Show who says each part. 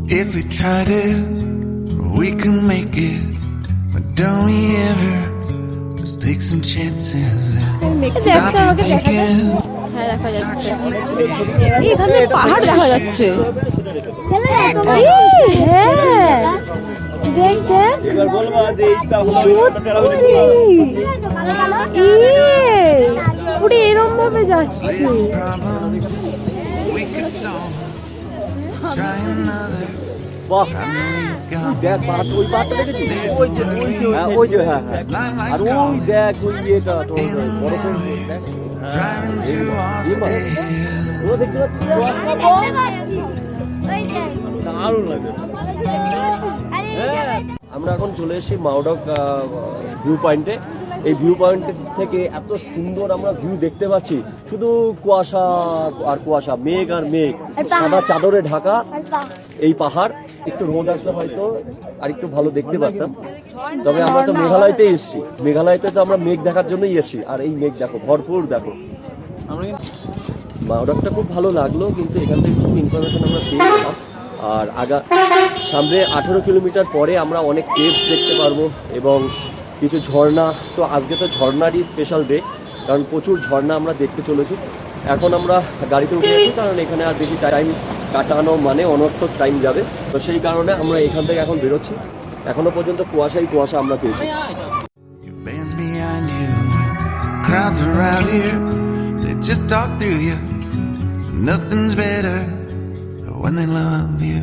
Speaker 1: If we tried it, we can make it. But don't we ever just take some chances and stop you thinking.
Speaker 2: হ্যাঁ দেখা
Speaker 1: Start
Speaker 2: যাচ্ছে
Speaker 1: you living.
Speaker 2: এখানে পাহাড় দেখা যাচ্ছে হ্যাঁ দেখ দেখ
Speaker 3: এবার বলবা যে এইটা হলো
Speaker 2: পুরো এরম ভাবে যাচ্ছে
Speaker 1: Problem we could solve. Try another.
Speaker 3: বাহ
Speaker 1: I know you got
Speaker 3: দেখ পাহাড় ওই পাহাড়টা দেখেছিস ওই যে হ্যাঁ আর ওই দেখ ওই এটা তোর বরফের দেখ
Speaker 1: driving to Austin.
Speaker 3: ও দেখতে পাচ্ছিস দারুণ লাগে হ্যাঁ আমরা এখন চলে এসেছি মাওডক ভিউ পয়েন্টে এই ভিউ পয়েন্ট থেকে এত সুন্দর আমরা ভিউ দেখতে পাচ্ছি শুধু কুয়াশা আর কুয়াশা মেঘ আর মেঘ সাদা চাদরে ঢাকা এই পাহাড় একটু রোদ আসলে হয়তো আর একটু ভালো দেখতে পারতাম তবে আমরা তো মেঘালয়তে এসেছি মেঘালয়তে তো আমরা মেঘ দেখার জন্যই এসেছি আর এই মেঘ দেখো ভরপুর দেখো মাওডকটা খুব ভালো লাগলো কিন্তু এখান থেকে কিছু ইনফরমেশন আমরা পেয়ে গেলাম আর সামনে 18 কিলোমিটার পরে আমরা অনেক কেভস দেখতে পারবো এবং কিছু ঝর্ণা তো আজকে তো ঝর্ণারই স্পেশাল ডে কারণ প্রচুর ঝর্ণা আমরা দেখতে চলেছি এখন আমরা গাড়িতে উঠে গেছি কারণ এখানে আর বেশি টাইম কাটানো মানে অনর্থক টাইম যাবে তো সেই কারণে আমরা এখান থেকে এখন বেরোচ্ছি এখনো পর্যন্ত কুয়াশা আমরা পেয়েছি
Speaker 1: Your band's behind you, crowds around here. They just talk through you. Nothing's better when they love you.